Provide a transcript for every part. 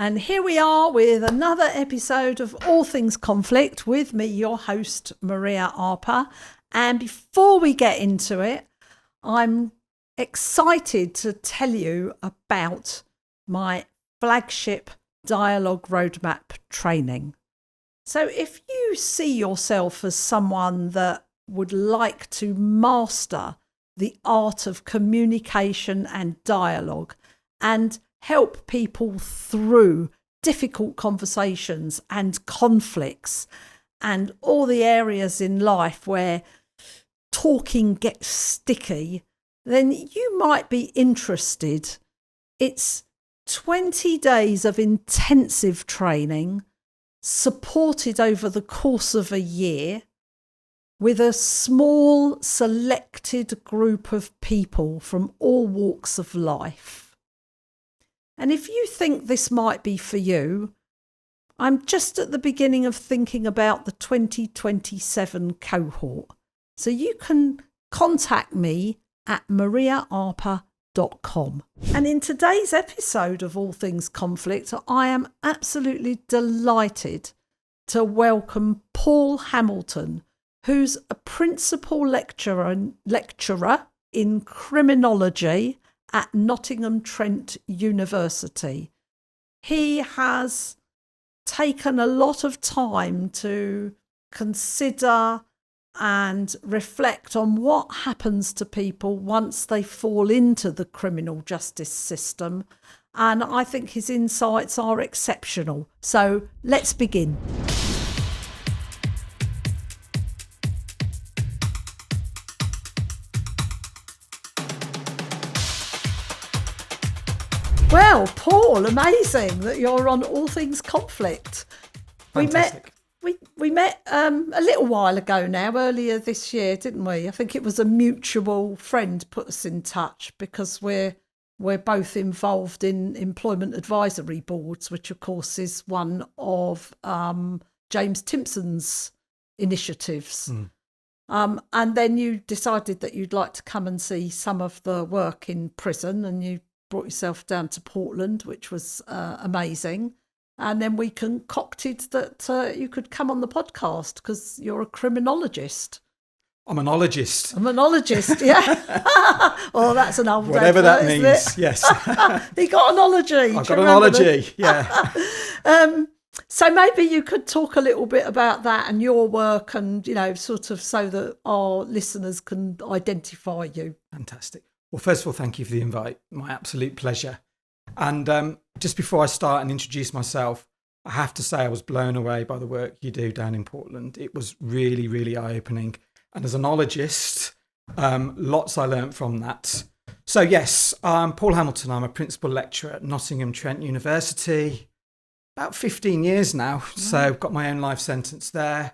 And here we are with another episode of All Things Conflict with me, your host, Maria Arpa. And before we get into it, I'm excited to tell you about my flagship dialogue roadmap training. So if you see yourself as someone that would like to master the art of communication and dialogue and help people through difficult conversations and conflicts and all the areas in life where talking gets sticky, then you might be interested. It's 20 days of intensive training supported over the course of a year with a small selected group of people from all walks of life. And if you think this might be for you, I'm just at the beginning of thinking about the 2027 cohort. So you can contact me at mariaarpa.com. And in today's episode of All Things Conflict, I am absolutely delighted to welcome Paul Hamilton, who's a principal lecturer in criminology at Nottingham Trent University. He has taken a lot of time to consider and reflect on what happens to people once they fall into the criminal justice system. And I think his insights are exceptional. So let's begin. Well, Paul, amazing that you're on All Things Conflict. Fantastic. We met a little while ago now, earlier this year, didn't we? I think it was a mutual friend put us in touch because we're both involved in employment advisory boards, which of course is one of James Timpson's initiatives. And then you decided that you'd like to come and see some of the work in prison, and you brought yourself down to Portland, which was amazing. And then we concocted that you could come on the podcast because you're a criminologist. I'm an ologist. I'm an ologist, yeah. Oh, that's an old whatever advert, that means, yes. He got an ology. I've got an ology, yeah. So maybe you could talk a little bit about that and your work and, sort of so that our listeners can identify you. Fantastic. Well, first of all, thank you for the invite. My absolute pleasure. And just before I start and introduce myself, I have to say I was blown away by the work you do down in Portland. It was really, really eye-opening. And as an ologist, lots I learnt from that. So yes, I'm Paul Hamilton. I'm a principal lecturer at Nottingham Trent University. About 15 years now. Wow. So I've got my own life sentence there.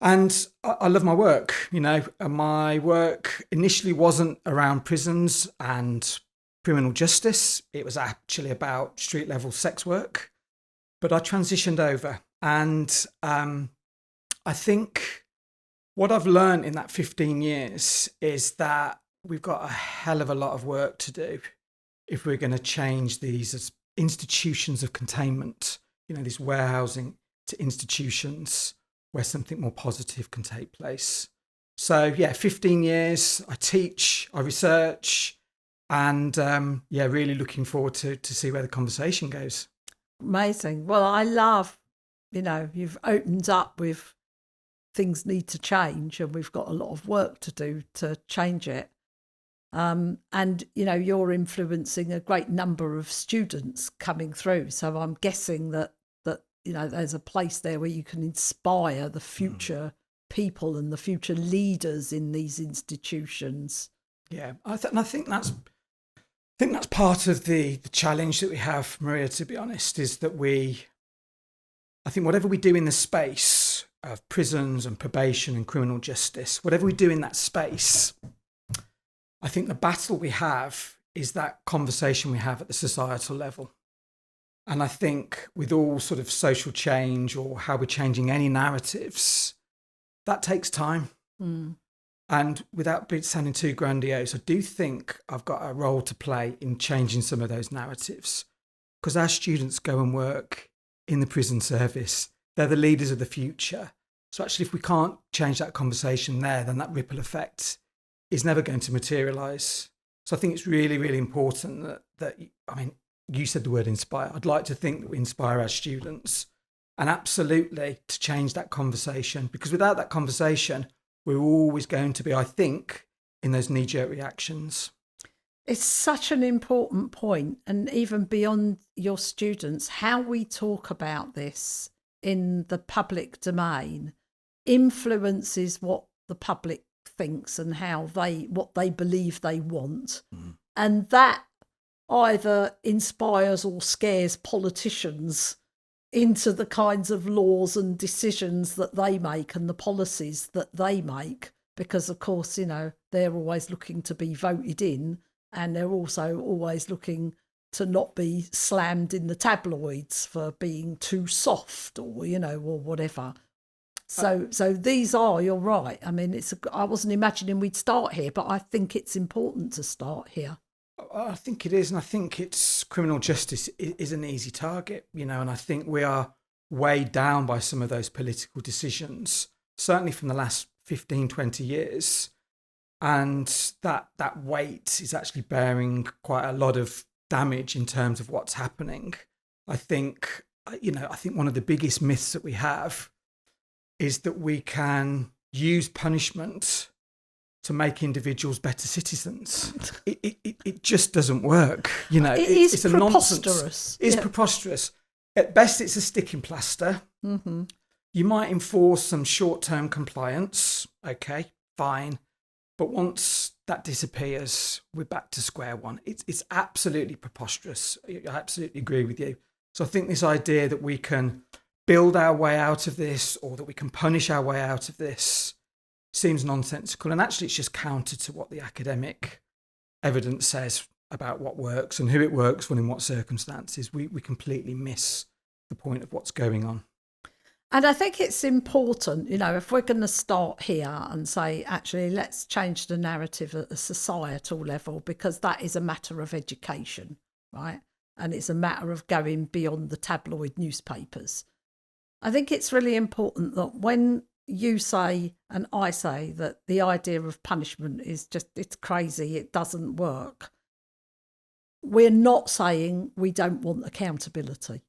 And I love my work. My work initially wasn't around prisons and criminal justice. It was actually about street level sex work. But I transitioned over. And I think what I've learned in that 15 years is that we've got a hell of a lot of work to do if we're going to change these as institutions of containment, this warehousing to institutions where something more positive can take place. So 15 years, I teach, I research, and really looking forward to see where the conversation goes. Amazing. Well, I love, you've opened up with things need to change and we've got a lot of work to do to change it. And, you're influencing a great number of students coming through. So I'm guessing that there's a place there where you can inspire the future people and the future leaders in these institutions. Yeah, I think that's part of the challenge that we have, Maria, to be honest, is that I think whatever we do in the space of prisons and probation and criminal justice, whatever we do in that space, I think the battle we have is that conversation we have at the societal level. And I think with all sort of social change or how we're changing any narratives, that takes time. And without sounding too grandiose, I do think I've got a role to play in changing some of those narratives. because our students go and work in the prison service. They're the leaders of the future. So actually, if we can't change that conversation there, then that ripple effect is never going to materialise. So I think it's really, really important that I mean, you said the word inspire. I'd like to think that we inspire our students, and absolutely to change that conversation, because without that conversation, we're always going to be, I think, in those knee-jerk reactions. It's such an important point, and even beyond your students, how we talk about this in the public domain influences what the public thinks and what they believe they want. And that either inspires or scares politicians into the kinds of laws and decisions that they make and the policies that they make, because of course, they're always looking to be voted in, and they're also always looking to not be slammed in the tabloids for being too soft or whatever. So these are, you're right. I mean, I wasn't imagining we'd start here, but I think it's important to start here. I think it is, and I think criminal justice is an easy target, and I think we are weighed down by some of those political decisions, certainly from the last 15, 20 years. And that weight is actually bearing quite a lot of damage in terms of what's happening. I think one of the biggest myths that we have is that we can use punishment to make individuals better citizens. It just doesn't work. It's a nonsense. It's preposterous. At best, it's a sticking plaster. Mm-hmm. You might enforce some short-term compliance. Okay, fine. But once that disappears, we're back to square one. It's absolutely preposterous. I absolutely agree with you. So I think this idea that we can build our way out of this, or that we can punish our way out of this, seems nonsensical. And actually, it's just counter to what the academic evidence says about what works and who it works for and in what circumstances. We completely miss the point of what's going on. And I think it's important, if we're going to start here and say, actually, let's change the narrative at a societal level, because that is a matter of education, right? And it's a matter of going beyond the tabloid newspapers. I think it's really important that when you say and I say that the idea of punishment is it's crazy, it doesn't work, we're not saying we don't want accountability.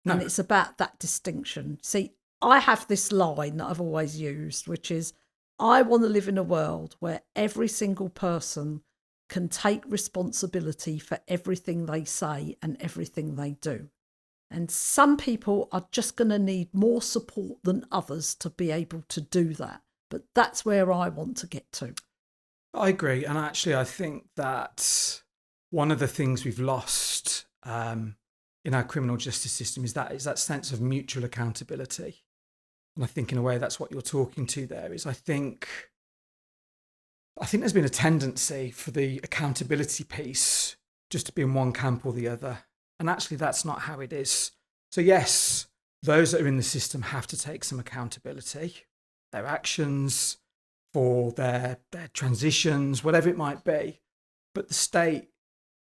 No. And it's about that distinction. See, I have this line that I've always used, which is, I want to live in a world where every single person can take responsibility for everything they say and everything they do. And some people are just going to need more support than others to be able to do that. But that's where I want to get to. I agree. And actually, I think that one of the things we've lost in our criminal justice system is that sense of mutual accountability. And I think in a way that's what you're talking to there. Is I think there's been a tendency for the accountability piece just to be in one camp or the other. And actually, that's not how it is. So yes, those that are in the system have to take some accountability, their actions, for their transitions, whatever it might be. But the state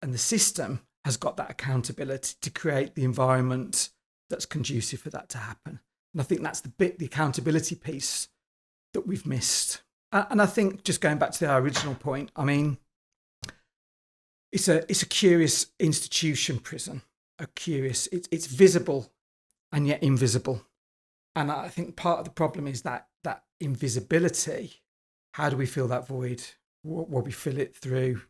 and the system has got that accountability to create the environment that's conducive for that to happen. And I think that's the accountability piece that we've missed. And I think, just going back to our original point, I mean, it's a curious institution, prison. It's visible and yet invisible. And I think part of the problem is that invisibility. How do we fill that void? Well, we fill it through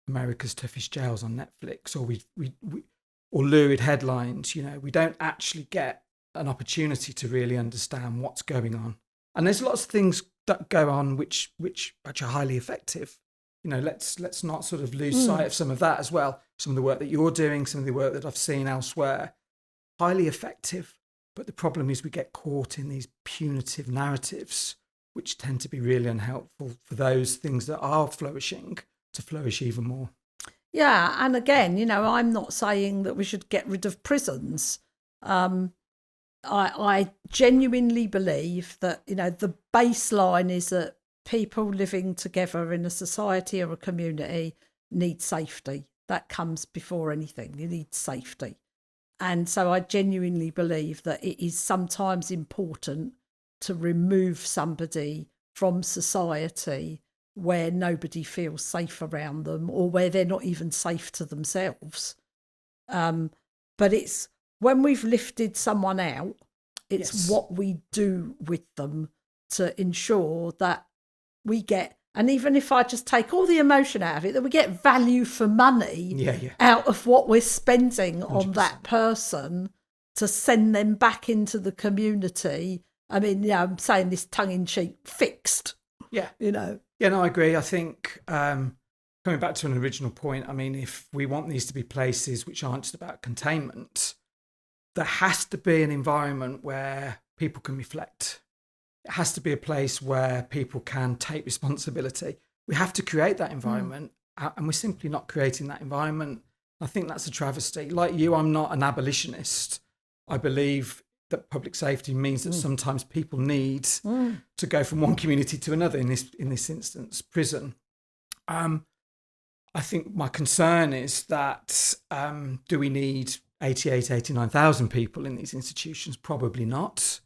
America's Toughest Jails on Netflix, or lurid headlines. We don't actually get an opportunity to really understand what's going on. And there's lots of things that go on which are highly effective. Let's not sort of lose sight of some of that as well. Some of the work that you're doing, some of the work that I've seen elsewhere, highly effective. But the problem is we get caught in these punitive narratives, which tend to be really unhelpful for those things that are flourishing to flourish even more. Yeah, and again, I'm not saying that we should get rid of prisons. I genuinely believe that, the baseline is that people living together in a society or a community need safety. that comes before anything. You need safety. And so I genuinely believe that it is sometimes important to remove somebody from society where nobody feels safe around them or where they're not even safe to themselves. But it's when we've lifted someone out, it's what we do with them to ensure that we get, and even if I just take all the emotion out of it, that we get value for money out of what we're spending 100%. On that person to send them back into the community. I mean, I'm saying this tongue in cheek, fixed. Yeah. Yeah, no, I agree. I think coming back to an original point, I mean, if we want these to be places which aren't just about containment, there has to be an environment where people can reflect. It has to be a place where people can take responsibility. We have to create that environment, and we're simply not creating that environment. I think that's a travesty. Like you, I'm not an abolitionist. I believe that public safety means that sometimes people need to go from one community to another, in this instance, prison. I think my concern is that do we need 88, 89,000 people in these institutions? Probably not.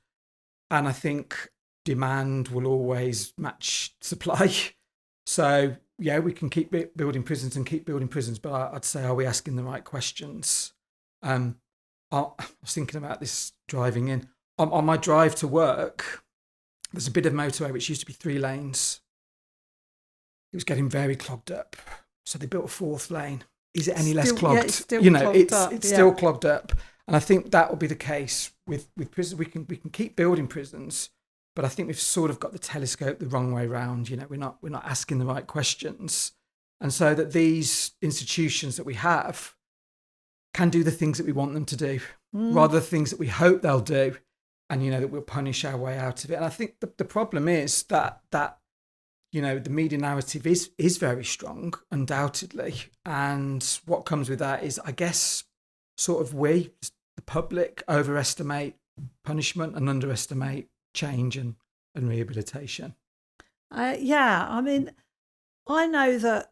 And I think demand will always match supply. So, we can keep building prisons and keep building prisons, but I'd say, are we asking the right questions? I was thinking about this driving in. On my drive to work, there's a bit of motorway which used to be 3 lanes. It was getting very clogged up. So they built a 4th lane. Is it any less clogged? Yeah, it's still clogged up. It's still clogged up. And I think that will be the case with prisons. We can keep building prisons, but I think we've sort of got the telescope the wrong way round. We're not asking the right questions. And so that these institutions that we have can do the things that we want them to do, rather than things that we hope they'll do, and that we'll punish our way out of it. And I think the problem is that the media narrative is very strong, undoubtedly, and what comes with that is, I guess, sort of we, the public, overestimate punishment and underestimate change and rehabilitation. I mean, I know that,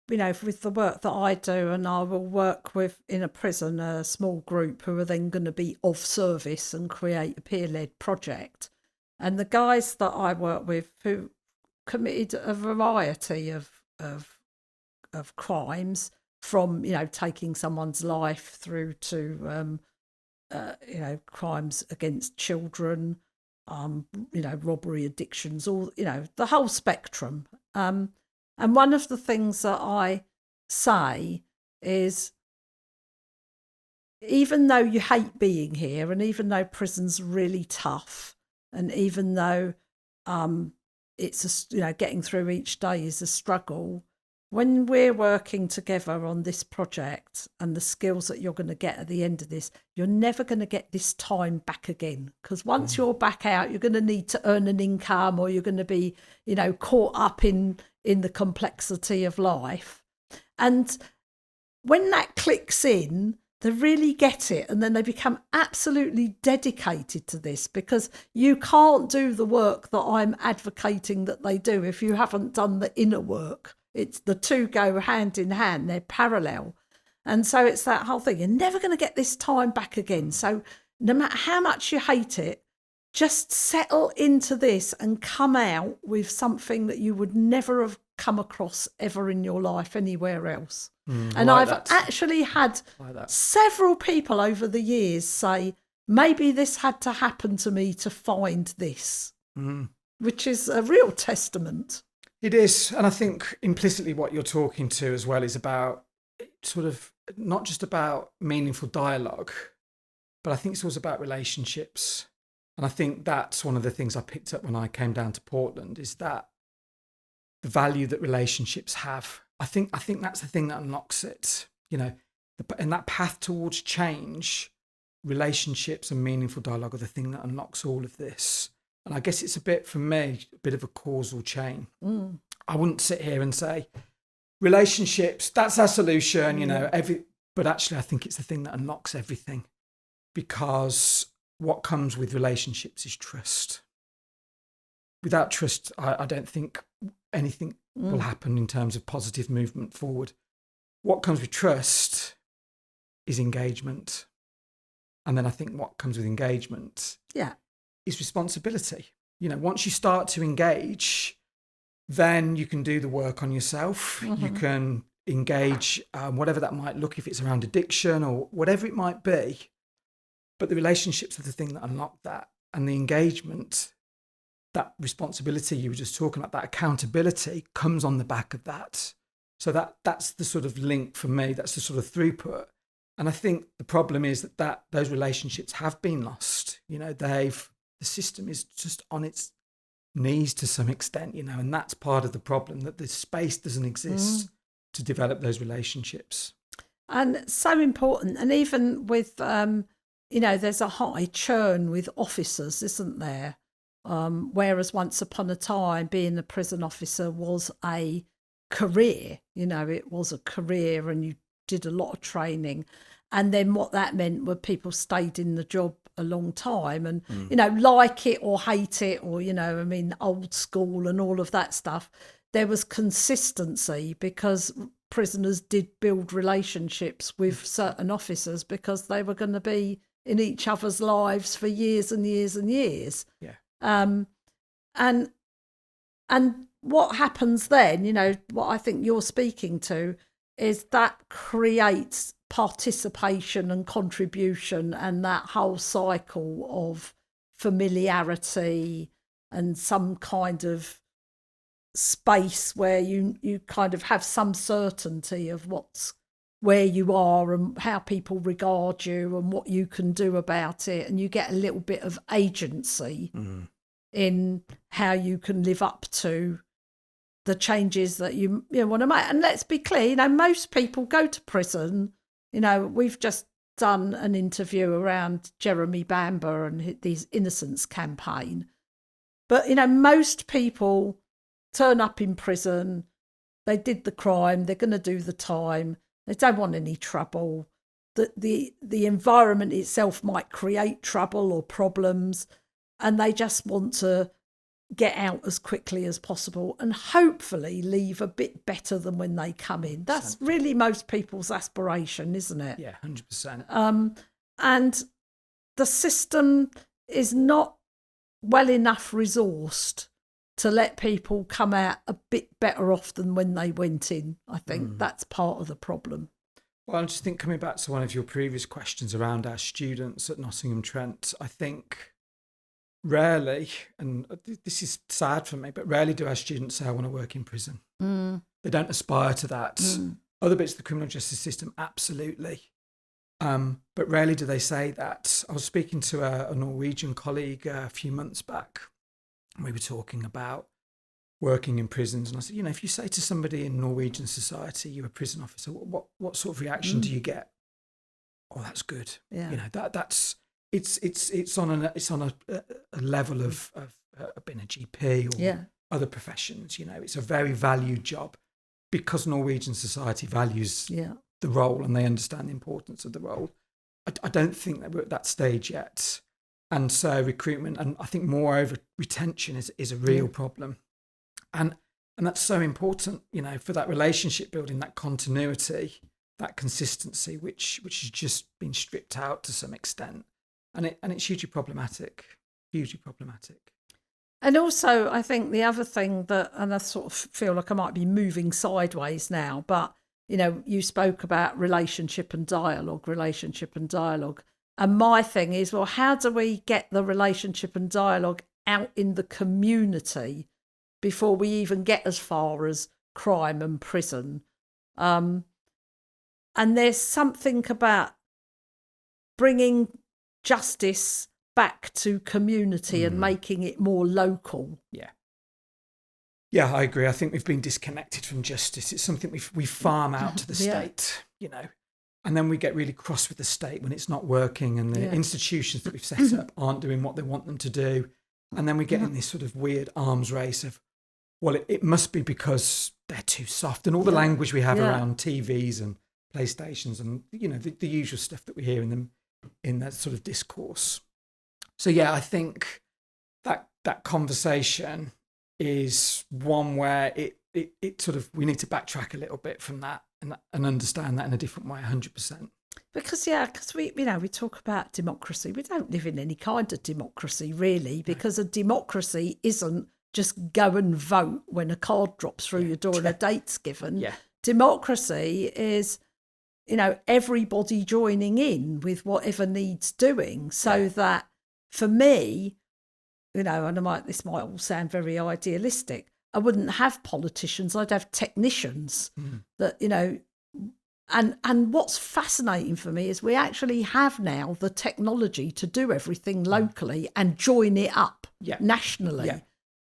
with the work that I do, and I will work with in a prison, a small group who are then going to be of service and create a peer-led project. And the guys that I work with who committed a variety of crimes, from taking someone's life through to crimes against children, robbery, addictions, all the whole spectrum. And one of the things that I say is, even though you hate being here, and even though prison's really tough, and even though it's getting through each day is a struggle, when we're working together on this project and the skills that you're going to get at the end of this, you're never going to get this time back again, because once you're back out, you're going to need to earn an income, or you're going to be caught up in the complexity of life. And when that clicks in, they really get it, and then they become absolutely dedicated to this, because you can't do the work that I'm advocating that they do if you haven't done the inner work. It's the two go hand in hand, they're parallel. And so it's that whole thing, you're never going to get this time back again. So no matter how much you hate it, just settle into this and come out with something that you would never have come across ever in your life anywhere else. And I've actually had several people over the years say, maybe this had to happen to me to find this, which is a real testament. It is. And I think implicitly what you're talking to as well is about sort of not just about meaningful dialogue, but I think it's also about relationships. And I think that's one of the things I picked up when I came down to Portland, is that the value that relationships have. I think that's the thing that unlocks it. And that path towards change, relationships and meaningful dialogue are the thing that unlocks all of this. And I guess it's a bit, for me, a bit of a causal chain. I wouldn't sit here and say relationships, that's our solution, but actually I think it's the thing that unlocks everything, because what comes with relationships is trust. Without trust, I don't think anything will happen in terms of positive movement forward. what comes with trust is engagement. And then I think what comes with engagement is responsibility. You know, once you start to engage, then you can do the work on yourself. You can engage, whatever that might look, if it's around addiction or whatever it might be. But the relationships are the thing that unlock that. And the engagement, that responsibility you were just talking about, that accountability comes on the back of that. So that's the sort of link for me. That's the sort of throughput. And I think the problem is that those relationships have been lost. You know, the system is just on its knees to some extent, you know, and that's part of the problem, that the space doesn't exist to develop those relationships. And so important. And even with, you know, there's a high churn with officers, isn't there? Whereas once upon a time, being a prison officer was a career, you know, it was a career and you did a lot of training. And then what that meant were people stayed in the job a long time and, you know, like it or hate it or, you know, I mean, old school and all of that stuff. There was consistency because prisoners did build relationships with certain officers because they were going to be in each other's lives for years and years and years. Yeah. And what happens then, you know, what I think you're speaking to is that creates participation and contribution and that whole cycle of familiarity and some kind of space where you kind of have some certainty of where you are and how people regard you and what you can do about it, and you get a little bit of agency in how you can live up to the changes that you want to make. And let's be clear, you know, most people go to prison. You know, we've just done an interview around Jeremy Bamber and his Innocence campaign. But, you know, most people turn up in prison, they did the crime, they're going to do the time, they don't want any trouble. The environment itself might create trouble or problems, and they just want to get out as quickly as possible and hopefully leave a bit better than when they come in. That's really most people's aspiration, isn't it? Yeah, 100%. And the system is not well enough resourced to let people come out a bit better off than when they went in. I think that's part of the problem. Well, I just think, coming back to one of your previous questions around our students at Nottingham Trent, I think rarely, and this is sad for me, but rarely do our students say, I want to work in prison. They don't aspire to that. Other bits of the criminal justice system, absolutely. But rarely do they say that. I was speaking to a Norwegian colleague a few months back, and we were talking about working in prisons. And I said, you know, if you say to somebody in Norwegian society, you're a prison officer, what sort of reaction do you get? Oh, that's good. Yeah. You know, that's it's on a level of being a GP or other professions. You know, it's a very valued job because Norwegian society values the role and they understand the importance of the role. I don't think that we're at that stage yet. And so recruitment, and I think moreover retention is a real problem. And that's so important, you know, for that relationship building, that continuity, that consistency, which has just been stripped out to some extent. And it's hugely problematic. And also, I think the other thing that, and I sort of feel like I might be moving sideways now, but, you know, you spoke about relationship and dialogue. And my thing is, well, how do we get the relationship and dialogue out in the community before we even get as far as crime and prison? And there's something about bringing justice back to community and making it more local. Yeah, I agree. I think we've been disconnected from justice. It's something we farm out to the state, you know, and then we get really cross with the state when it's not working and the institutions that we've set up aren't doing what they want them to do. And then we get in this sort of weird arms race of, well, it must be because they're too soft, and all the language we have around TVs and PlayStations and, you know, the usual stuff that we hear in that sort of discourse. So yeah, I think that conversation is one where it sort of, we need to backtrack a little bit from that and understand that in a different way, 100%. Because we talk about democracy. We don't live in any kind of democracy, really, because a democracy isn't just go and vote when a card drops through your door and a date's given. Yeah. Democracy is, everybody joining in with whatever needs doing, so that for me, and this might all sound very idealistic, I wouldn't have politicians, I'd have technicians that, and what's fascinating for me is we actually have now the technology to do everything locally and join it up nationally. Yeah.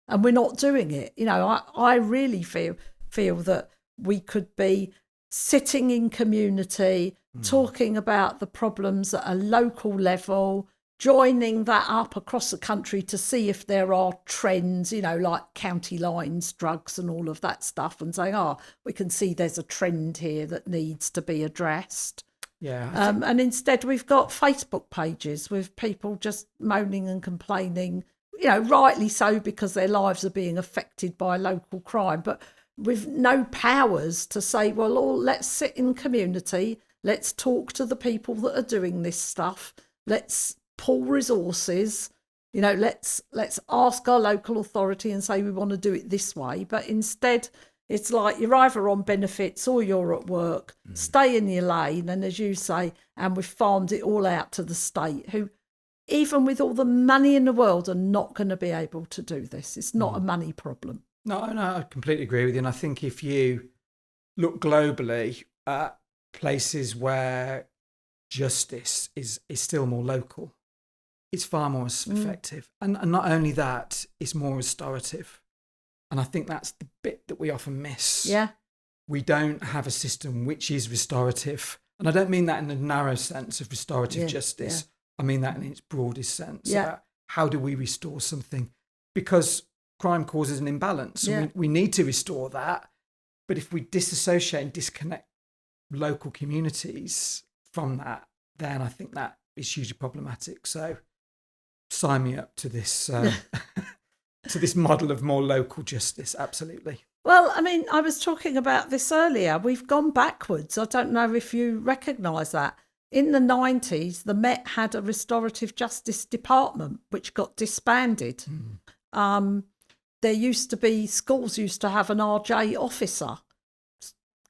And we're not doing it. I really feel that we could be sitting in community, talking about the problems at a local level, joining that up across the country to see if there are trends, like county lines, drugs and all of that stuff, and saying, we can see there's a trend here that needs to be addressed. Yeah. And instead we've got Facebook pages with people just moaning and complaining, rightly so, because their lives are being affected by local crime, but with no powers to say, well, let's sit in community, let's talk to the people that are doing this stuff, let's pool resources, let's ask our local authority and say we want to do it this way. But instead it's like you're either on benefits or you're at work, stay in your lane, and as you say, and we've farmed it all out to the state, who even with all the money in the world are not going to be able to do this. It's not a money problem. No, I completely agree with you. And I think if you look globally at places where justice is still more local, it's far more effective. And not only that, it's more restorative. And I think that's the bit that we often miss. Yeah. We don't have a system which is restorative. And I don't mean that in a narrow sense of restorative justice. Yeah. I mean that in its broadest sense. Yeah. About how do we restore something? Because crime causes an imbalance. Yeah. We need to restore that. But if we disassociate and disconnect local communities from that, then I think that is hugely problematic. So sign me up to this to this model of more local justice. Absolutely. Well, I was talking about this earlier. We've gone backwards. I don't know if you recognise that. In the 90s, the Met had a restorative justice department, which got disbanded. There used to be, schools used to have an RJ officer.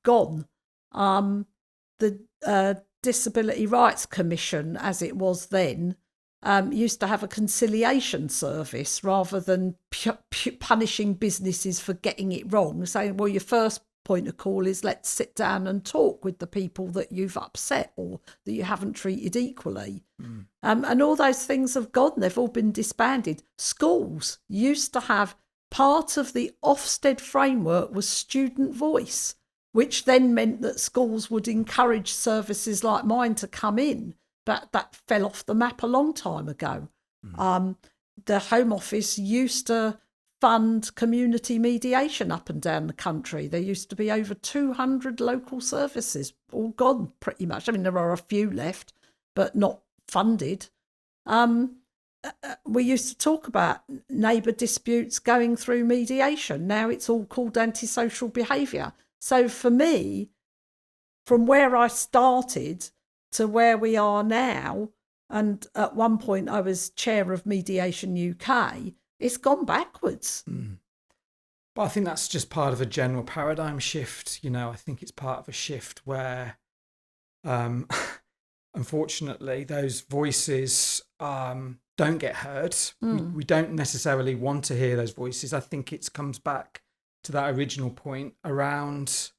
Gone. The Disability Rights Commission, as it was then, used to have a conciliation service rather than punishing businesses for getting it wrong, saying, well, your first point of call is let's sit down and talk with the people that you've upset or that you haven't treated equally. And all those things have gone. They've all been disbanded. Schools used to have part of the Ofsted framework was student voice, which then meant that schools would encourage services like mine to come in. But that fell off the map a long time ago. The Home Office used to fund community mediation up and down the country. There used to be over 200 local services, all gone pretty much. There are a few left, but not funded. We used to talk about neighbour disputes going through mediation. Now it's all called antisocial behaviour. So for me, from where I started to where we are now, and at one point I was chair of Mediation UK, it's gone backwards. But I think that's just part of a general paradigm shift. I think it's part of a shift where, unfortunately, those voices don't get heard. We don't necessarily want to hear those voices. I think it comes back to that original point around,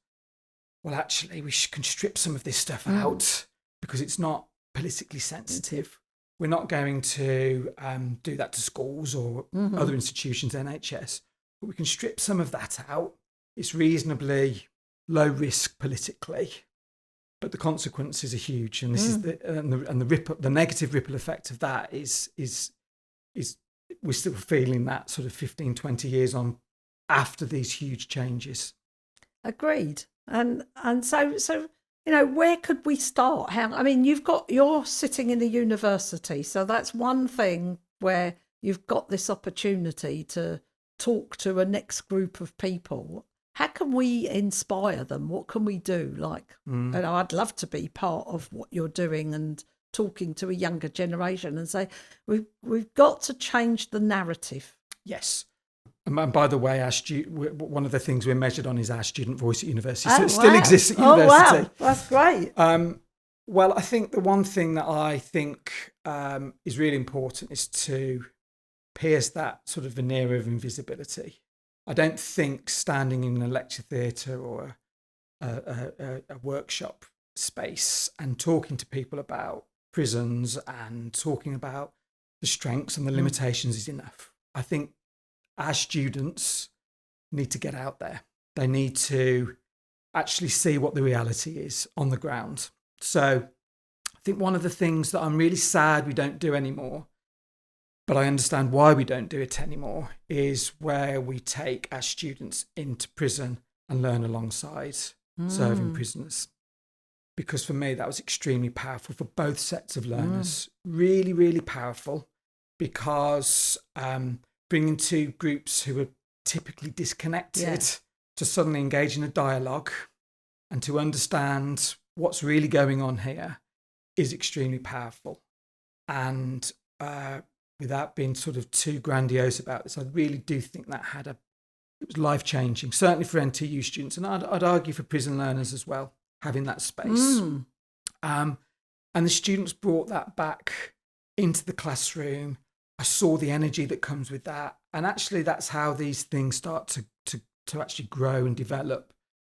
well, actually, we can strip some of this stuff out because it's not politically sensitive. We're not going to do that to schools or other institutions, NHS, but we can strip some of that out. It's reasonably low risk politically, but the consequences are huge. And this is the negative ripple effect of that is we're still feeling that sort of 15, 20 years on after these huge changes. Agreed. And so where could we start? You're sitting in a university, so that's one thing where you've got this opportunity to talk to a next group of people. how can we inspire them? What can we do? Like, I'd love to be part of what you're doing and talking to a younger generation and say, we've got to change the narrative. Yes. And by the way, one of the things we're measured on is our student voice at university. So Oh, it still wow. exists at Oh, university. wow. That's great. Well, I think the one thing that I think is really important is to pierce that sort of veneer of invisibility. I don't think standing in a lecture theatre or a workshop space and talking to people about prisons and talking about the strengths and the limitations is enough. I think our students need to get out there. They need to actually see what the reality is on the ground. So I think one of the things that I'm really sad we don't do anymore, but I understand why we don't do it anymore, is where we take our students into prison and learn alongside serving prisoners. Because for me, that was extremely powerful for both sets of learners. Really, really powerful, because bringing two groups who are typically disconnected to suddenly engage in a dialogue and to understand what's really going on here is extremely powerful. And without being sort of too grandiose about this, I really do think that it was life-changing, certainly for NTU students, and I'd argue for prison learners as well, having that space. And the students brought that back into the classroom. I saw the energy that comes with that. And actually, that's how these things start to actually grow and develop.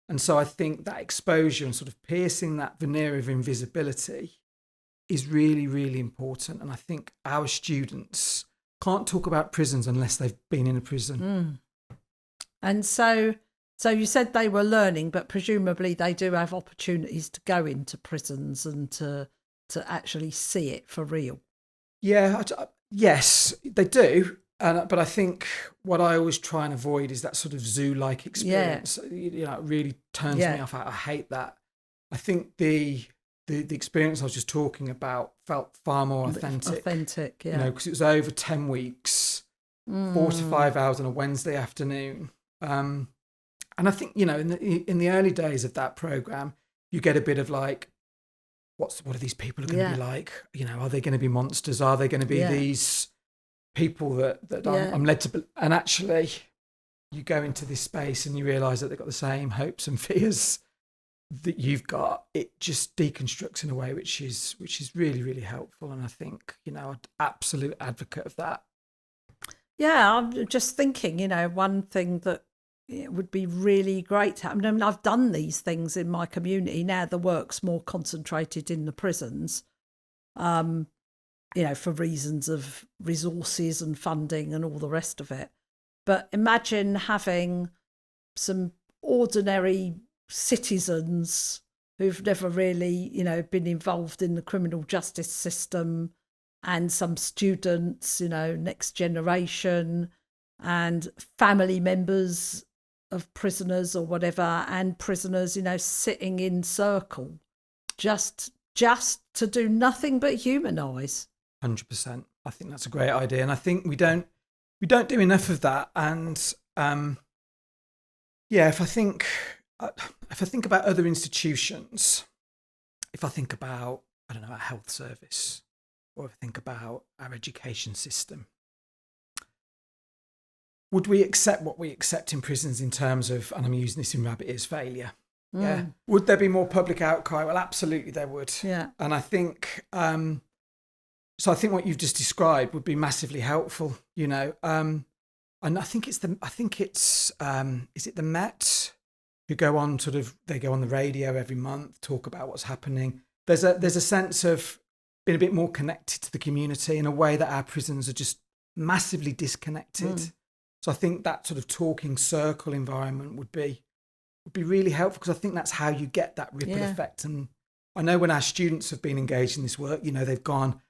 And so I think that exposure and sort of piercing that veneer of invisibility is really, really important. And I think our students can't talk about prisons unless they've been in a prison. And so you said they were learning, but presumably they do have opportunities to go into prisons and to actually see it for real. Yeah, yes, they do. But I think what I always try and avoid is that sort of zoo-like experience. You know, it really turns me off. I hate that. I think the experience I was just talking about felt far more authentic. Authentic, You know, because it was over 10 weeks, 4 to 5 hours on a Wednesday afternoon. And I think, you know, in the early days of that program, you get a bit of like, what are these people going to be like? You know, are they going to be monsters? Are they going to be these people that I'm led to? And actually, you go into this space and you realise that they've got the same hopes and fears that you've got. It just deconstructs in a way which is really, really helpful. And I think, you know, I'm absolute advocate of that. Yeah, I'm just thinking, you know, one thing that it would be really great to happen. I mean, I've done these things in my community. Now the work's more concentrated in the prisons, you know, for reasons of resources and funding and all the rest of it. But imagine having some ordinary citizens who've never really, you know, been involved in the criminal justice system, and some students, you know, next generation, and family members of prisoners or whatever, and prisoners, you know, sitting in circle, just to do nothing but humanise. 100%. I think that's a great idea, and I think we don't do enough of that. And if I think about other institutions, if I think about, I don't know, our health service, or if I think about our education system, would we accept what we accept in prisons in terms of, and I'm using this in rabbit ears, failure? Yeah. Would there be more public outcry? Well, absolutely there would. Yeah. And I think, so I think what you've just described would be massively helpful, you know. And I think is it the Met who go on they go on the radio every month, talk about what's happening. There's a sense of being a bit more connected to the community in a way that our prisons are just massively disconnected. So I think that sort of talking circle environment would be really helpful, because I think that's how you get that ripple effect. And I know when our students have been engaged in this work, you know, they've gone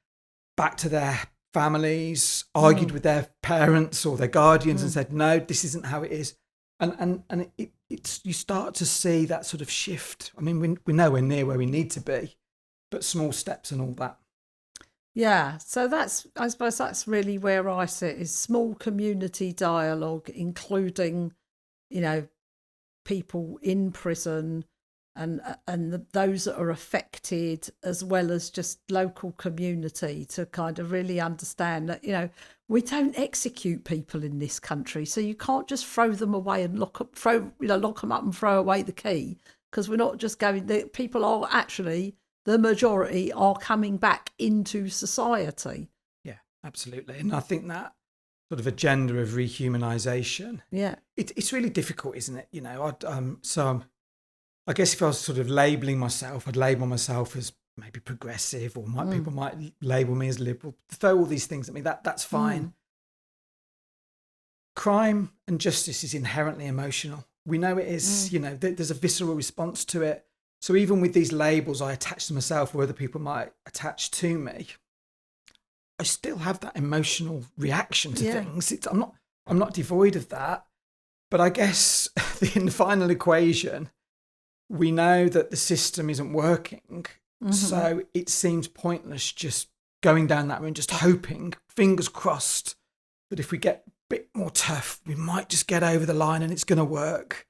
back to their families, argued with their parents or their guardians and said, no, this isn't how it is. And it's you start to see that sort of shift. I mean, we're nowhere near where we need to be, but small steps and all that. Yeah, so I suppose that's really where I sit, is small community dialogue, including, you know, people in prison and those that are affected, as well as just local community, to kind of really understand that, we don't execute people in this country, so you can't just throw them away and lock them up and throw away the key, because we're not just going. People are actually, the majority are coming back into society. Yeah, absolutely. And I think that sort of agenda of rehumanisation, it's really difficult, isn't it? I guess if I was sort of labelling myself, I'd label myself as maybe progressive, or people might label me as liberal. Throw all these things at me, that's fine. Crime and justice is inherently emotional. We know it is, there's a visceral response to it. So even with these labels I attach to myself, or other people might attach to me, I still have that emotional reaction to things. I'm not devoid of that. But I guess in the final equation, we know that the system isn't working. So it seems pointless just going down that road, just hoping, fingers crossed, that if we get a bit more tough, we might just get over the line and it's going to work.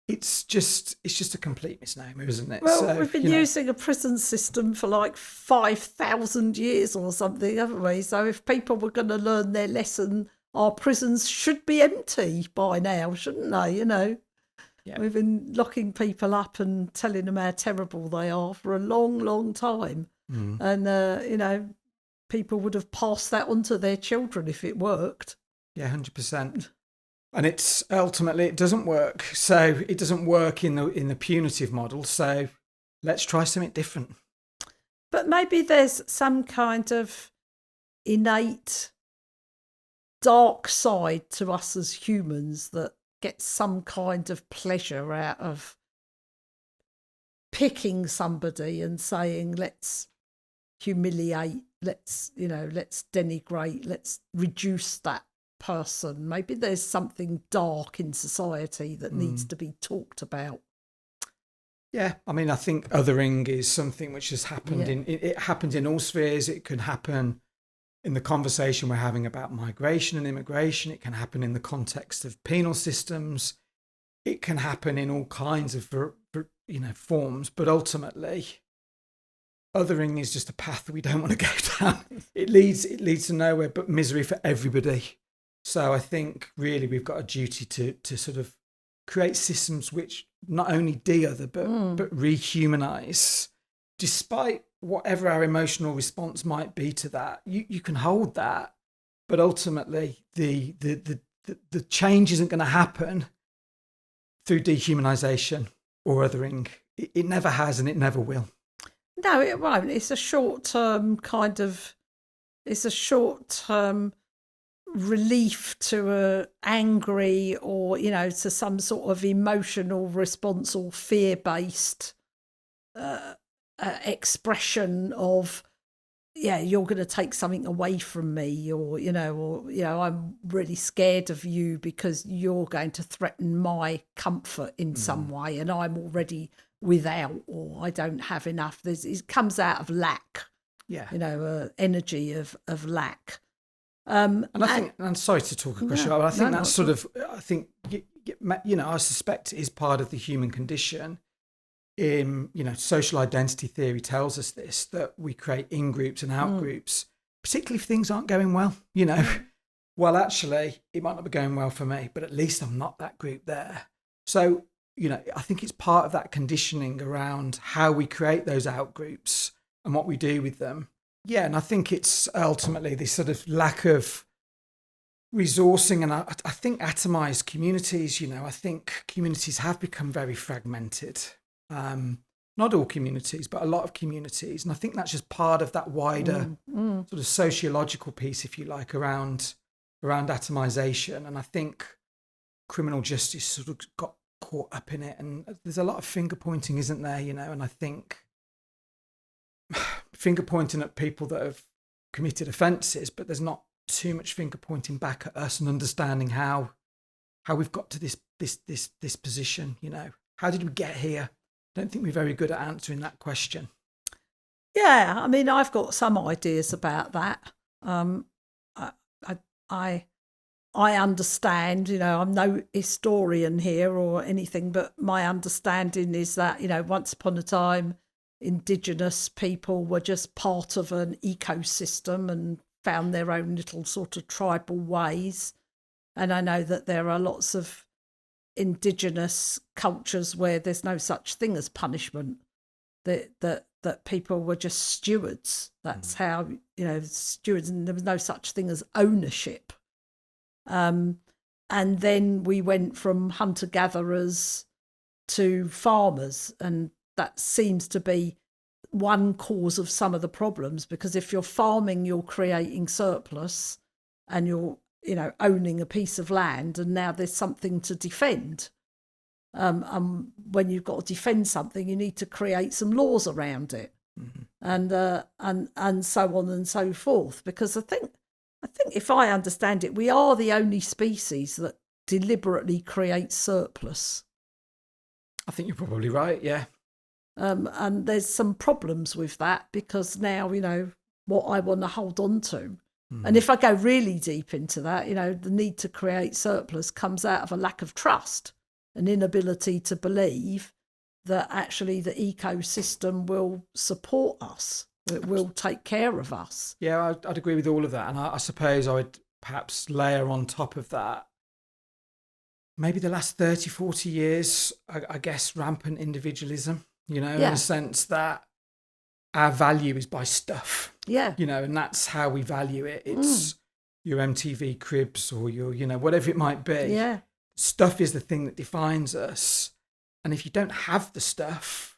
It's just a complete misnomer, isn't it? Well, we've been using a prison system for like 5,000 years or something, haven't we? So if people were going to learn their lesson, our prisons should be empty by now, shouldn't they? Yeah. We've been locking people up and telling them how terrible they are for a long, long time. And, people would have passed that on to their children if it worked. Yeah, 100%. And it's ultimately, it doesn't work. So it doesn't work in the punitive model. So let's try something different. But maybe there's some kind of innate dark side to us as humans that get some kind of pleasure out of picking somebody and saying, let's humiliate, let's denigrate, let's reduce that person. Maybe there's something dark in society that needs to be talked about. Yeah, I mean, I think othering is something which has happened it happens in all spheres. It can happen in the conversation we're having about migration and immigration. It can happen in the context of penal systems. It can happen in all kinds of forms. But ultimately, othering is just a path that we don't want to go down. It leads to nowhere but misery for everybody. So I think really we've got a duty to sort of create systems which not only de-other but rehumanize, despite whatever our emotional response might be to that. You can hold that, but ultimately the change isn't going to happen through dehumanization or othering. It never has, and it never will. No, it won't. It's a short-term relief to a angry or, to some sort of emotional response or fear-based expression of, you're going to take something away from me, or I'm really scared of you because you're going to threaten my comfort in some way, and I'm already without, or I don't have enough. It comes out of lack, energy of lack. And I think, I'm sorry to talk across you, but I think that's sort of, I think, I suspect it is part of the human condition. Social identity theory tells us this, that we create in-groups and out-groups, particularly if things aren't going well. Well, actually, it might not be going well for me, but at least I'm not that group there. So, I think it's part of that conditioning around how we create those out-groups and what we do with them. Yeah, and I think it's ultimately this sort of lack of resourcing, and I think atomized communities. I think communities have become very fragmented. Not all communities, but a lot of communities, and I think that's just part of that wider sort of sociological piece, if you like, around atomization. And I think criminal justice sort of got caught up in it, and there's a lot of finger pointing, isn't there? And I think finger pointing at people that have committed offences, but there's not too much finger pointing back at us and understanding how we've got to this position. How did we get here? I don't think we're very good at answering that question. Yeah, I mean, I've got some ideas about that. I understand, I'm no historian here or anything, but my understanding is that, once upon a time, indigenous people were just part of an ecosystem and found their own little sort of tribal ways. And I know that there are lots of indigenous cultures where there's no such thing as punishment, that people were just stewards. That's how, stewards, and there was no such thing as ownership. And then we went from hunter-gatherers to farmers, and that seems to be one cause of some of the problems, because if you're farming, you're creating surplus and you're, owning a piece of land, and now there's something to defend. When you've got to defend something, you need to create some laws around it, and so on and so forth. Because I think if I understand it, we are the only species that deliberately creates surplus. I think you're probably right, yeah. And there's some problems with that, because now, what I want to hold on to. And if I go really deep into that, the need to create surplus comes out of a lack of trust, an inability to believe that actually the ecosystem will support us, it will take care of us. Yeah, I'd agree with all of that. And I suppose I would perhaps layer on top of that, maybe the last 30, 40 years, I guess, rampant individualism, in a sense that our value is by stuff. Yeah. And that's how we value it. It's your MTV Cribs or your, whatever it might be. Yeah. Stuff is the thing that defines us. And if you don't have the stuff,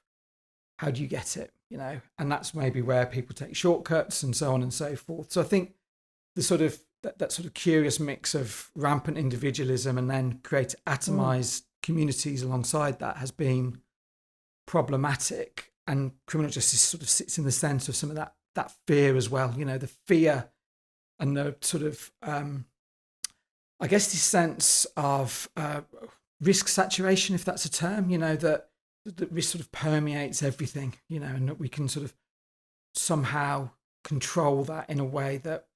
how do you get it? And that's maybe where people take shortcuts and so on and so forth. So I think the sort of that sort of curious mix of rampant individualism and then create atomized communities alongside that has been problematic. And criminal justice sort of sits in the centre of some of that fear as well. The fear and the sort of, I guess, this sense of risk saturation, if that's a term, that risk sort of permeates everything, and that we can sort of somehow control that in a way that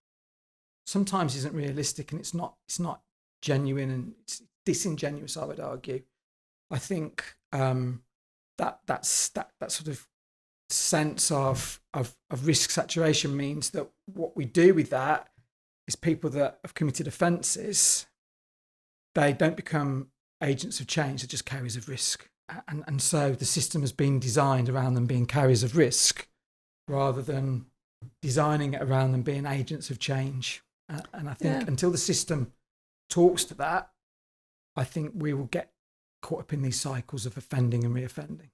sometimes isn't realistic, and it's not genuine, and it's disingenuous, I would argue. I think that sort of sense of risk saturation means that what we do with that is people that have committed offences, they don't become agents of change, they're just carriers of risk. And so the system has been designed around them being carriers of risk rather than designing it around them being agents of change. And I think until the system talks to that, I think we will get caught up in these cycles of offending and reoffending.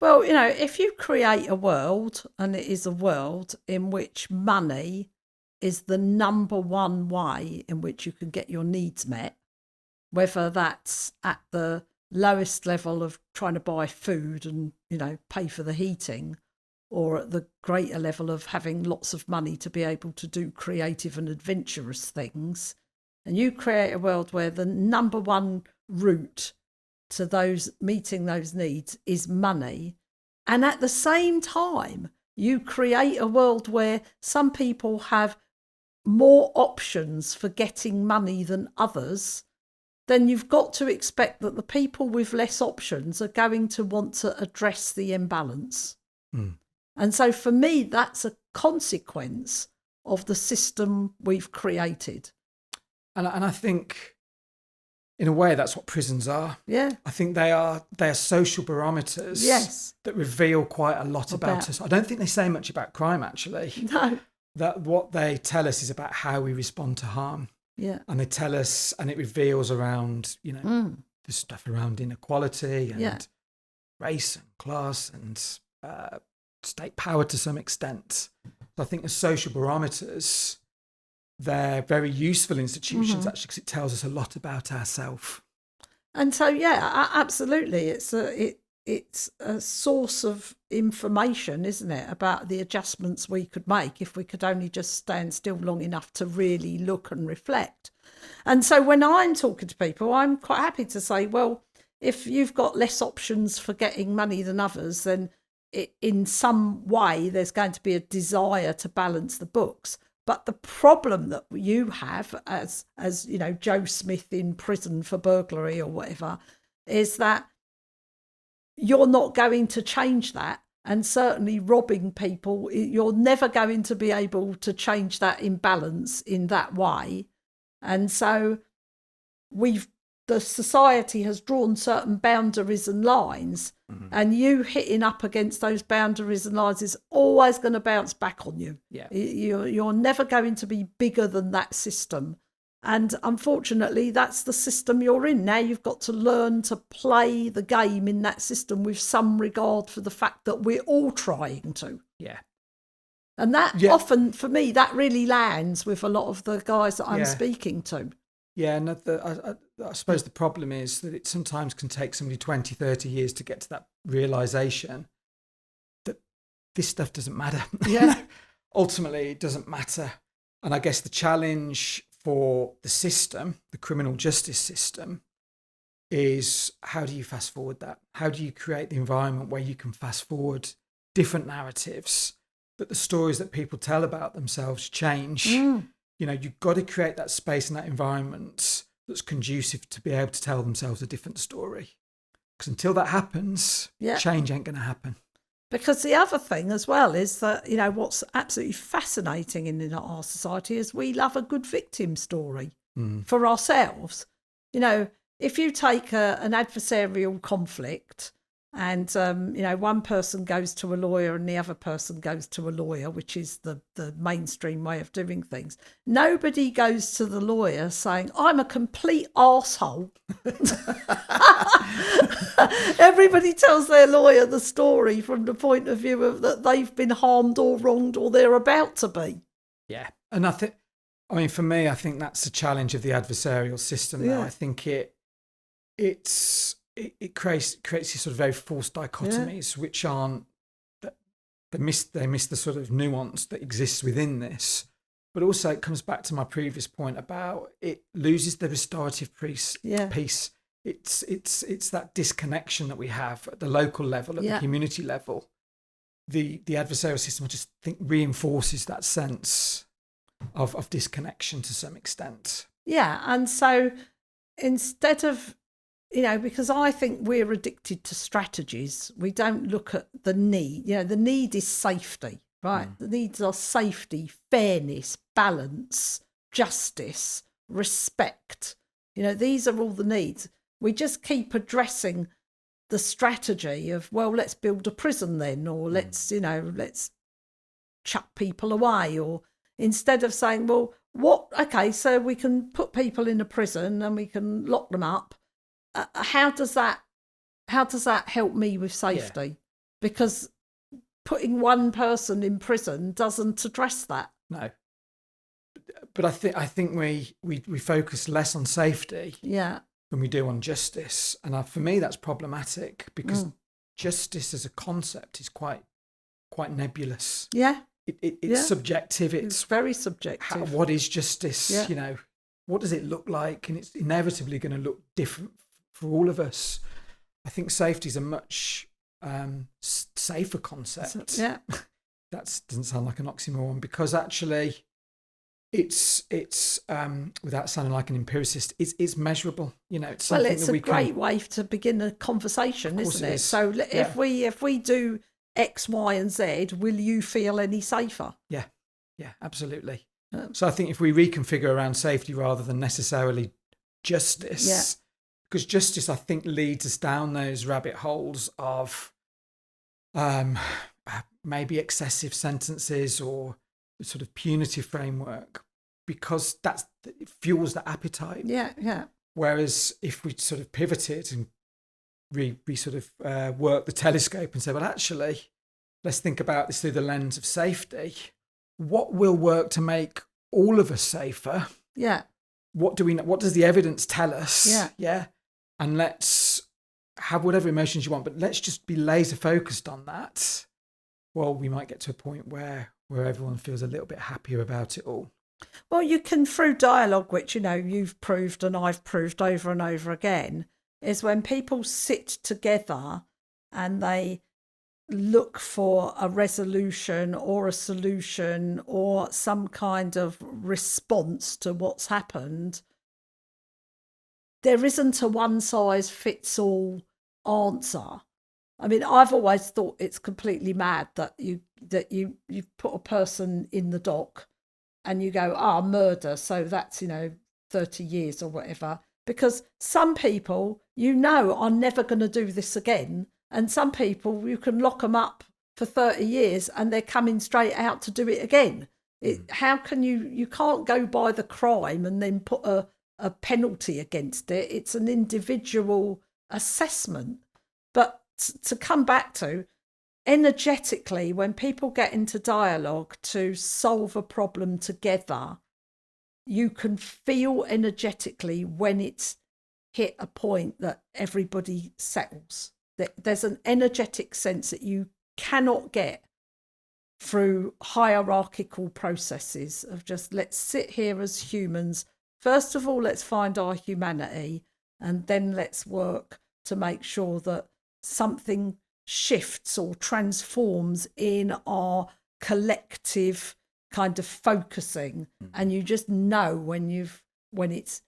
Well, if you create a world, and it is a world in which money is the number one way in which you can get your needs met, whether that's at the lowest level of trying to buy food and, pay for the heating, or at the greater level of having lots of money to be able to do creative and adventurous things, and you create a world where the number one route to those meeting those needs is money, and at the same time you create a world where some people have more options for getting money than others, then you've got to expect that the people with less options are going to want to address the imbalance. And so for me, that's a consequence of the system we've created. And I think, in a way, that's what prisons are. Yeah. I think they are social barometers that reveal quite a lot about us. I don't think they say much about crime, actually. No. That what they tell us is about how we respond to harm. Yeah. And they tell us, and it reveals around, the stuff around inequality and race and class and state power to some extent. So I think as social barometers, they're very useful institutions, actually, because it tells us a lot about ourselves. And so, absolutely. It's a source of information, isn't it, about the adjustments we could make if we could only just stand still long enough to really look and reflect. And so when I'm talking to people, I'm quite happy to say, well, if you've got less options for getting money than others, then in some way there's going to be a desire to balance the books. But the problem that you have as you know, Joe Smith in prison for burglary or whatever, is that you're not going to change that. And certainly robbing people, you're never going to be able to change that imbalance in that way. And so the society has drawn certain boundaries and lines, and you hitting up against those boundaries and lines is always going to bounce back on you. Yeah. You're never going to be bigger than that system. And unfortunately, that's the system you're in. Now you've got to learn to play the game in that system with some regard for the fact that we're all trying to. Yeah. And that often, for me, that really lands with a lot of the guys that I'm speaking to. Yeah, and I suppose the problem is that it sometimes can take somebody 20, 30 years to get to that realisation that this stuff doesn't matter. Yeah. Ultimately, it doesn't matter. And I guess the challenge for the system, the criminal justice system, is how do you fast forward that? How do you create the environment where you can fast forward different narratives, that the stories that people tell about themselves change? You know, you've got to create that space and that environment that's conducive to be able to tell themselves a different story. Because until that happens, change ain't going to happen. Because the other thing as well is that, you know, what's absolutely fascinating in our society is we love a good victim story for ourselves. You know, if you take an adversarial conflict and, you know, one person goes to a lawyer and the other person goes to a lawyer, which is the mainstream way of doing things, nobody goes to the lawyer saying, I'm a complete arsehole. Everybody tells their lawyer the story from the point of view of that they've been harmed or wronged or they're about to be. Yeah. And I mean, for me, I think that's the challenge of the adversarial system now. I think it creates these sort of very false dichotomies which aren't, they miss the sort of nuance that exists within this. But also it comes back to my previous point about it loses the restorative piece. It's that disconnection that we have at the local level, at the community level. The adversarial system, I just think, reinforces that sense of disconnection to some extent. Yeah, and so instead of, you know, because I think we're addicted to strategies, we don't look at the need. You know, the need is safety, right? The needs are safety, fairness, balance, justice, respect. You know, these are all the needs. We just keep addressing the strategy of, well, let's build a prison then, or let's chuck people away, or instead of saying, well, so we can put people in a prison and we can lock them up. How does that help me with safety? Because putting one person in prison doesn't address that. No. But I think we focus less on safety than we do on justice. And for me, that's problematic because justice as a concept is quite nebulous. Yeah. It's subjective. It's very subjective. What is justice? Yeah. You know, what does it look like? And it's inevitably going to look different for all of us. I think safety is a much safer concept. Yeah. That doesn't sound like an oxymoron, because actually it's without sounding like an empiricist, it's measurable. You know, it's something it's a great way to begin a conversation, isn't it? So if we do X, Y, and Z, will you feel any safer? Yeah, absolutely. So I think if we reconfigure around safety rather than necessarily justice, because justice, I think, leads us down those rabbit holes of maybe excessive sentences or the sort of punitive framework, because it fuels the appetite. Yeah. Whereas if we sort of pivoted and we sort of work the telescope and say, well, actually, let's think about this through the lens of safety. What will work to make all of us safer? Yeah. What do we know? What does the evidence tell us? Yeah. And let's have whatever emotions you want, but let's just be laser focused on that. Well, we might get to a point where everyone feels a little bit happier about it all. Well, you can, through dialogue, which, you know, you've proved and I've proved over and over again, is when people sit together and they look for a resolution or a solution or some kind of response to what's happened, there isn't a one size fits all answer. I mean, I've always thought it's completely mad that you put a person in the dock and you go, murder, so that's 30 years or whatever, because some people are never going to do this again, and some people you can lock them up for 30 years and they're coming straight out to do it again. How can you can't go by the crime and then put a penalty against it. It's an individual assessment. But to come back to, energetically, when people get into dialogue to solve a problem together, you can feel energetically when it's hit a point that everybody settles. There's an energetic sense that you cannot get through hierarchical processes of just, let's sit here as humans. First of all, let's find our humanity, and then let's work to make sure that something shifts or transforms in our collective kind of focusing. And you just know when it's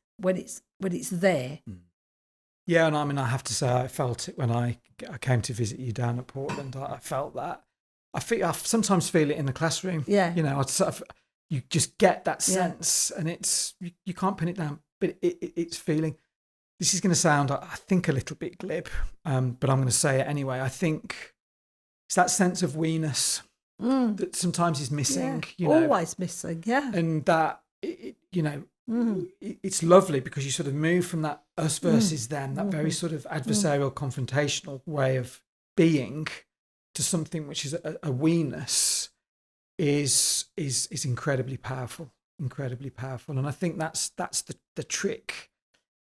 there. Yeah, and I mean, I have to say, I felt it when I came to visit you down at Portland. I felt that. I sometimes feel it in the classroom. Yeah, I'd sort of, you just get that sense, and it's you can't pin it down, but it's feeling. This is going to sound, I think, a little bit glib, but I'm going to say it anyway. I think it's that sense of we-ness that sometimes is missing. Always missing, yeah. And that it's lovely because you sort of move from that us versus them, that very sort of adversarial, confrontational way of being, to something which is a we-ness. Is incredibly powerful, and I think that's the trick,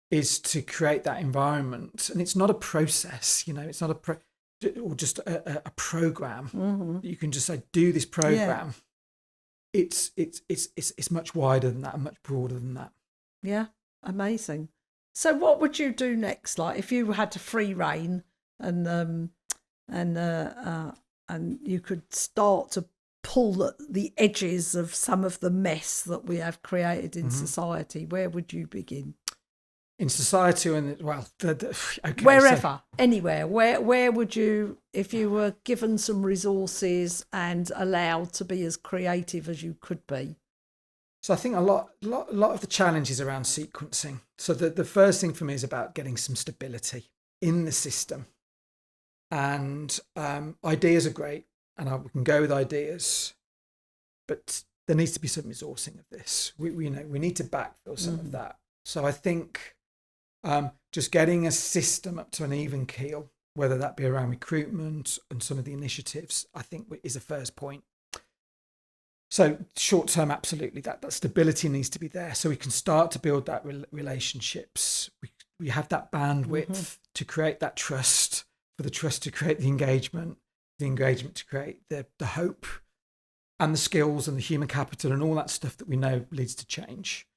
is to create that environment. And it's not a process, it's not or just a program. You can just say, do this program. It's much wider than that and much broader than that. Yeah, amazing. So what would you do next? Like, if you had a free reign and you could start to pull the edges of some of the mess that we have created in society, where would you begin? In society, and wherever, anywhere. Where would you, if you were given some resources and allowed to be as creative as you could be? So I think a lot of the challenge is around sequencing. So the first thing for me is about getting some stability in the system. And ideas are great, and we can go with ideas, but there needs to be some resourcing of this. We need to backfill some of that. So I think just getting a system up to an even keel, whether that be around recruitment and some of the initiatives, I think is a first point. So short term, absolutely, that stability needs to be there, so we can start to build that relationships. We have that bandwidth to create that trust, for the trust to create the engagement to create the hope, and the skills and the human capital and all that stuff that we know leads to change.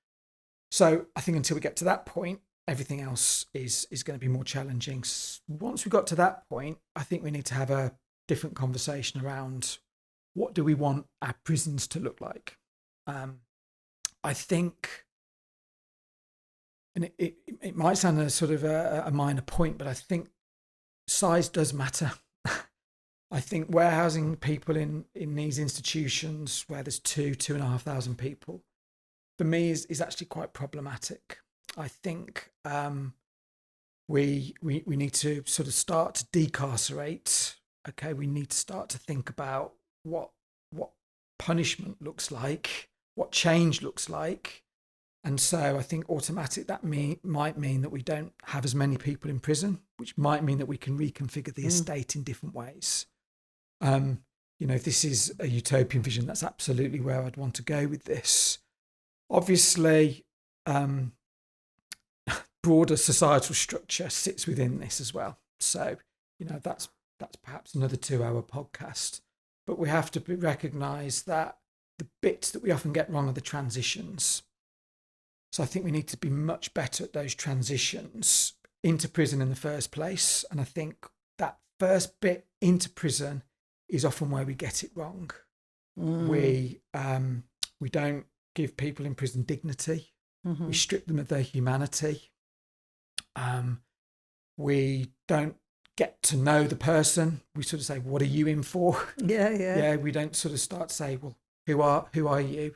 So I think until we get to that point, everything else is going to be more challenging. Once we got to that point, I think we need to have a different conversation around, what do we want our prisons to look like? I think, and it might sound a sort of a minor point, but I think size does matter. I think warehousing people in these institutions where there's 2,500 people, for me is actually quite problematic. I think we need to sort of start to decarcerate. Okay, we need to start to think about what punishment looks like, what change looks like. And so I think that might mean that we don't have as many people in prison, which might mean that we can reconfigure the estate in different ways. If this is a utopian vision, that's absolutely where I'd want to go with this. Obviously, broader societal structure sits within this as well. So, that's perhaps another 2-hour podcast. But we have to recognise that the bits that we often get wrong are the transitions. So I think we need to be much better at those transitions into prison in the first place. And I think that first bit into prison is often where we get it wrong. Mm. We don't give people in prison dignity. Mm-hmm. We strip them of their humanity. We don't get to know the person. We sort of say, what are you in for? Yeah. We don't sort of start to say, well, who are you,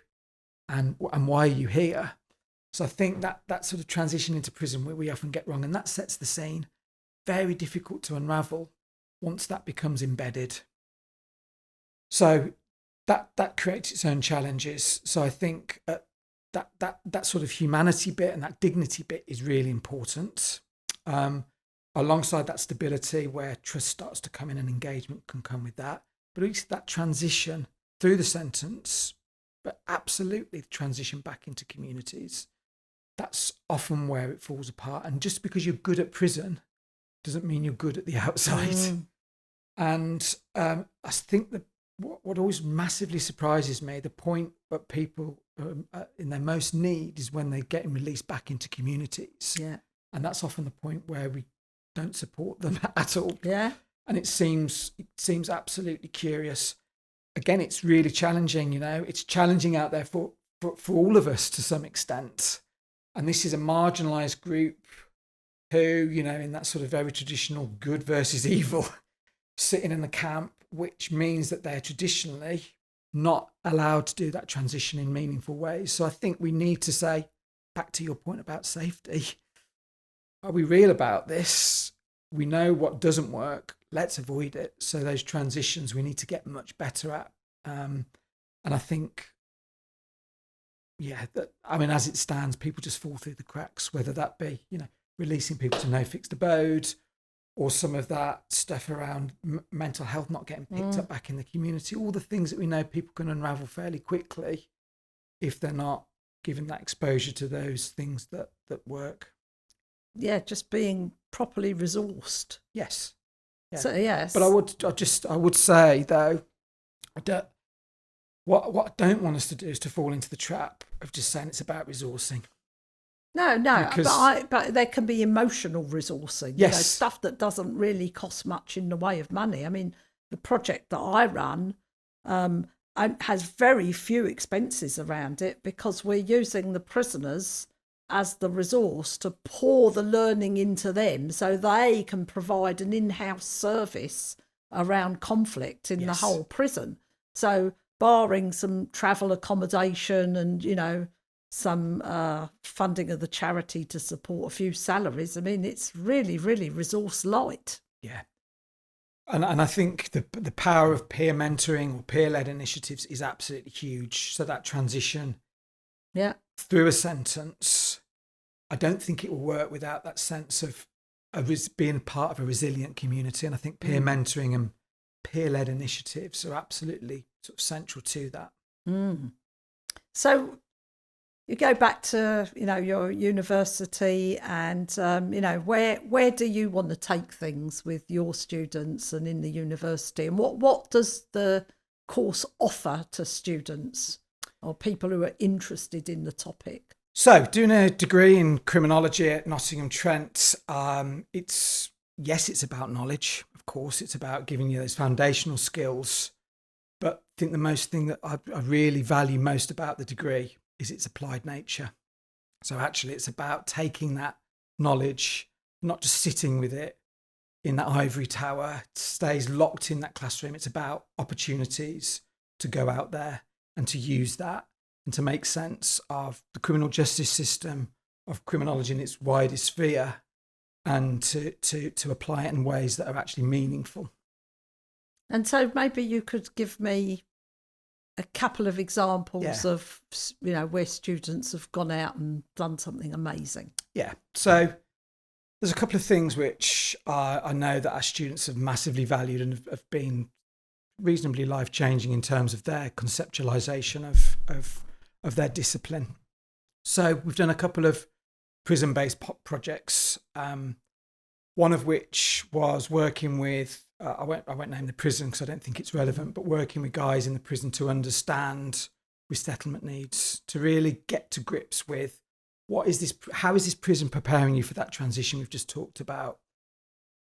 and why are you here? So I think that sort of transition into prison we often get wrong, and that sets the scene. Very difficult to unravel once that becomes embedded. So that creates its own challenges. So I think that sort of humanity bit and that dignity bit is really important. Alongside that stability, where trust starts to come in and engagement can come with that. But at least that transition through the sentence, but absolutely the transition back into communities, that's often where it falls apart. And just because you're good at prison doesn't mean you're good at the outside. And I think that what always massively surprises me, the point that people in their most need is when they're getting released back into communities. Yeah. And that's often the point where we don't support them at all. Yeah. And it seems absolutely curious. Again, it's really challenging, it's challenging out there for all of us to some extent. And this is a marginalized group who, in that sort of very traditional good versus evil, sitting in the camp, which means that they're traditionally not allowed to do that transition in meaningful ways. So I think we need to say, back to your point about safety, are we real about this? We know what doesn't work. Let's avoid it. So those transitions we need to get much better at. And I think, as it stands, people just fall through the cracks, whether that be, releasing people to no fixed abode, or some of that stuff around mental health not getting picked up back in the community, all the things that we know people can unravel fairly quickly if they're not given that exposure to those things that work. Yeah, just being properly resourced. Yes. Yeah. So yes. But I would say though, what I don't want us to do is to fall into the trap of just saying it's about resourcing. No, but there can be emotional resourcing. Yes. Stuff that doesn't really cost much in the way of money. I mean, the project that I run has very few expenses around it because we're using the prisoners as the resource to pour the learning into them so they can provide an in-house service around conflict in the whole prison. So barring some travel accommodation and, some funding of the charity to support a few salaries, I mean, it's really, really resource light. Yeah. And I think the power of peer mentoring or peer-led initiatives is absolutely huge. So that transition through a sentence, I don't think it will work without that sense of being part of a resilient community. And I think peer mentoring and peer-led initiatives are absolutely sort of central to that. So you go back to, your university and, where do you want to take things with your students and in the university? And what does the course offer to students or people who are interested in the topic? So doing a degree in criminology at Nottingham Trent, it's about knowledge. Of course, it's about giving you those foundational skills. But I think the most thing that I really value most about the degree is its applied nature. So actually it's about taking that knowledge, not just sitting with it in that ivory tower, it stays locked in that classroom. It's about opportunities to go out there and to use that and to make sense of the criminal justice system, of criminology in its widest sphere, and to apply it in ways that are actually meaningful. And so maybe you could give me a couple of examples of, where students have gone out and done something amazing. Yeah. So there's a couple of things which I know that our students have massively valued and have been reasonably life-changing in terms of their conceptualization of their discipline. So we've done a couple of prison-based projects, one of which was working with I won't name the prison because I don't think it's relevant, but working with guys in the prison to understand resettlement needs, to really get to grips with how is this prison preparing you for that transition we've just talked about.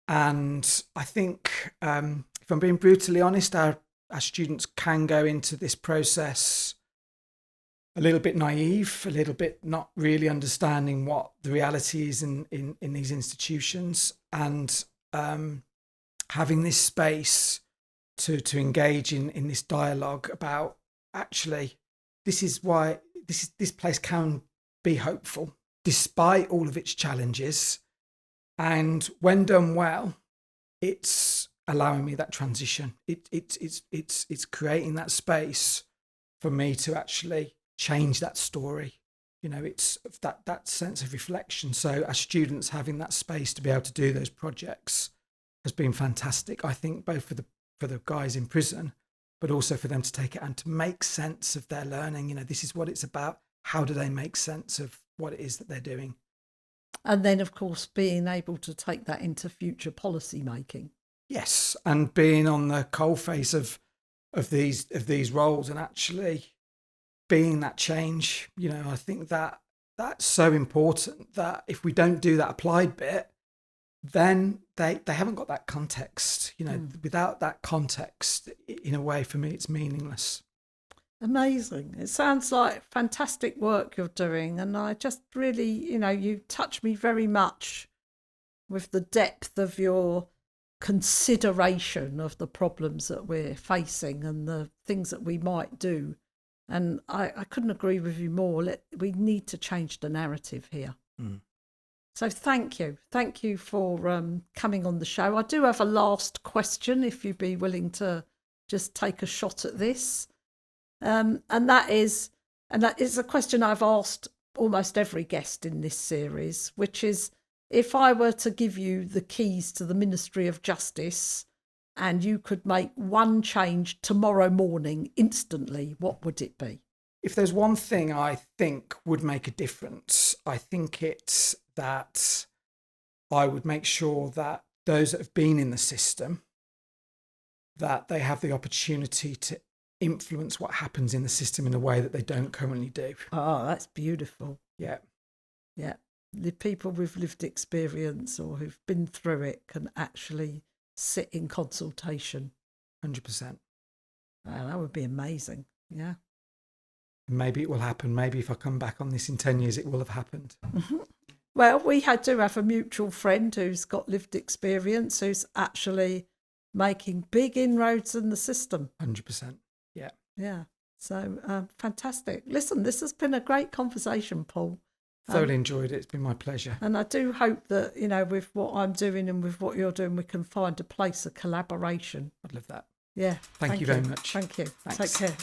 And I think if if I'm being brutally honest, our students can go into this process a little bit naive, a little bit not really understanding what the reality is in these institutions, and having this space to engage in this dialogue about, actually, this is why this place can be hopeful despite all of its challenges, and when done well, it's allowing me that transition. It's creating that space for me to actually change that story. You know, it's that sense of reflection. So as students, having that space to be able to do those projects has been fantastic. I think both for the guys in prison, but also for them to take it and to make sense of their learning. You know, this is what it's about. How do they make sense of what it is that they're doing? And then, of course, being able to take that into future policy making. Yes, and being on the coalface of these roles and actually being that change. You know, I think that that's so important, that if we don't do that applied bit, then they haven't got that context. You know, without that context, in a way, for me, it's meaningless. Amazing. It sounds like fantastic work you're doing. And I just really, you know, you touch me very much with the depth of your consideration of the problems that we're facing and the things that we might do. And I couldn't agree with you more. We need to change the narrative here. So thank you. Thank you for coming on the show. I do have a last question, if you'd be willing to just take a shot at this. And that is a question I've asked almost every guest in this series, which is, if I were to give you the keys to the Ministry of Justice and you could make one change tomorrow morning instantly, what would it be? If there's one thing I think would make a difference, I think it's that I would make sure that those that have been in the system, that they have the opportunity to influence what happens in the system in a way that they don't currently do. Oh, that's beautiful. Yeah. Yeah. The people with lived experience or who've been through it can actually sit in consultation. 100%. Wow, that would be amazing. Yeah. Maybe it will happen. Maybe if I come back on this in 10 years, it will have happened. Well, we do have a mutual friend who's got lived experience, who's actually making big inroads in the system. 100%. Yeah. Yeah. So fantastic. Listen, this has been a great conversation, Paul. Thoroughly enjoyed it. It's been my pleasure. And I do hope that, you know, with what I'm doing and with what you're doing, we can find a place of collaboration. I'd love that. Yeah. Thank you very much. Thank you. Thanks. Take care.